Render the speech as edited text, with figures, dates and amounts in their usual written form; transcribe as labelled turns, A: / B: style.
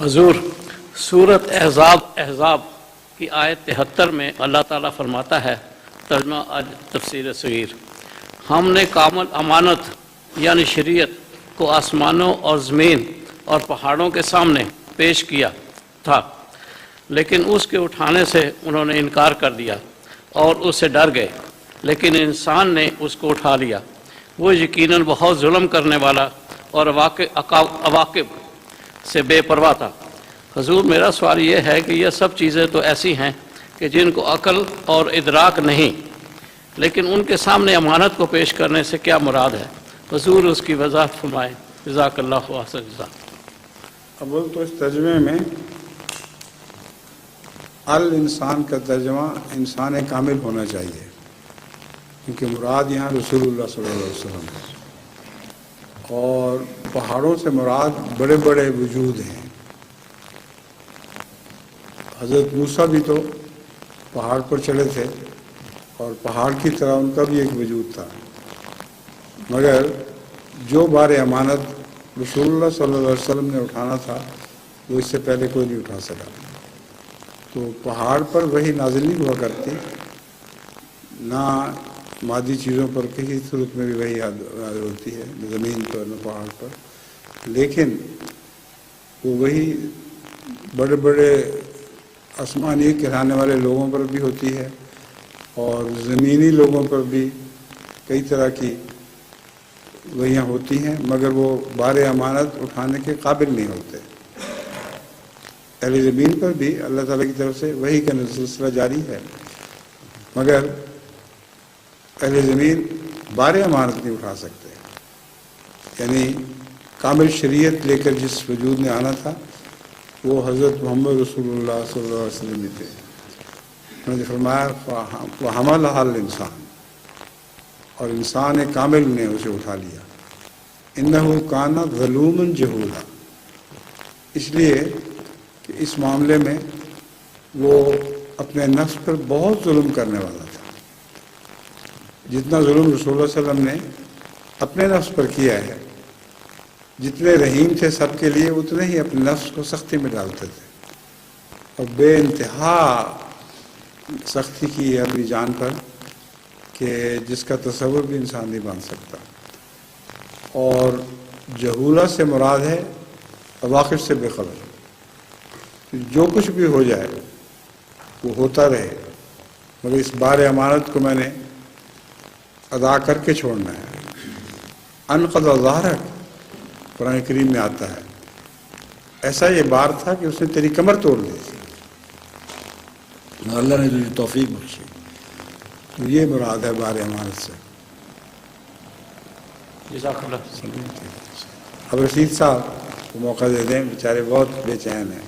A: حضور سورت احزاب کی آیت 73 میں اللہ تعالیٰ فرماتا ہے، ترجمہ آج تفسیر صغیر، ہم نے کامل امانت یعنی شریعت کو آسمانوں اور زمین اور پہاڑوں کے سامنے پیش کیا تھا، لیکن اس کے اٹھانے سے انہوں نے انکار کر دیا اور اس سے ڈر گئے، لیکن انسان نے اس کو اٹھا لیا، وہ یقیناً بہت ظلم کرنے والا اور عواقب سے بے پرواہ تھا۔ حضور میرا سوال یہ ہے کہ یہ سب چیزیں تو ایسی ہیں کہ جن کو عقل اور ادراک نہیں، لیکن ان کے سامنے امانت کو پیش کرنے سے کیا مراد ہے؟ حضور اس کی وضاحت فرمائیں، جزاک اللہ احسن جزا۔
B: اول تو اس ترجمے میں الانسان کا ترجمہ انسان کامل ہونا چاہیے، کیونکہ مراد یہاں رسول اللہ صلی اللہ علیہ وسلم ہے، اور پہاڑوں سے مراد بڑے بڑے وجود ہیں۔ حضرت موسیٰ بھی تو پہاڑ پر چڑھے تھے اور پہاڑ کی طرح ان کا بھی ایک وجود تھا، مگر جو بار امانت رسول اللہ صلی اللہ علیہ وسلم نے اٹھانا تھا وہ اس سے پہلے کوئی نہیں اٹھا سکا۔ تو پہاڑ پر وہی نازل نہیں ہوا کرتی، نہ مادی چیزوں پر کسی صورت میں بھی وہی نازل ہوتی ہے، نہ زمین پر نہ پہاڑ پر، لیکن وہ وہی بڑے بڑے آسمانی کہلانے والے لوگوں پر بھی ہوتی ہے اور زمینی لوگوں پر بھی کئی طرح کی وہیاں ہوتی ہیں، مگر وہ بار امانت اٹھانے کے قابل نہیں ہوتے۔ اہل زمین پر بھی اللہ تعالیٰ کی طرف سے وحی کا سلسلہ جاری ہے، مگر اہل زمین بار امانت نہیں اٹھا سکتے، یعنی کامل شریعت لے کر جس وجود نے آنا تھا وہ حضرت محمد رسول اللہ صلی اللہ علیہ وسلم تھے۔ انہوں نے فرمایا وَحَمَلَهَا الْإِنسان، اور انسان کامل نے اسے اٹھا لیا۔ إِنَّهُ كَانَ ظَلُومًا جَهُولًا، اس لیے کہ اس معاملے میں وہ اپنے نفس پر بہت ظلم کرنے والا تھا۔ جتنا ظلم رسول اللہ صلی اللہ علیہ وسلم نے اپنے نفس پر کیا ہے، جتنے رحیم تھے سب کے لیے، اتنے ہی اپنے نفس کو سختی میں ڈالتے تھے، اور بے انتہا سختی کی اپنی جان پر کہ جس کا تصور بھی انسان نہیں بن سکتا۔ اور جہولہ سے مراد ہے عواقب سے بے خبر، جو کچھ بھی ہو جائے وہ ہوتا رہے، مگر اس بار امانت کو میں نے ادا کر کے چھوڑنا ہے۔ انقض ظہرک قرآن کریم میں آتا ہے، ایسا یہ بار تھا کہ اس نے تیری کمر توڑ دی تھی، اللہ نے تجھے توفیق بخشی، تو یہ مراد ہے بار امانت سے۔
A: جزاک اللہ۔
B: اب رشید صاحب کو موقع دے دیں، بیچارے بہت بے چین ہیں۔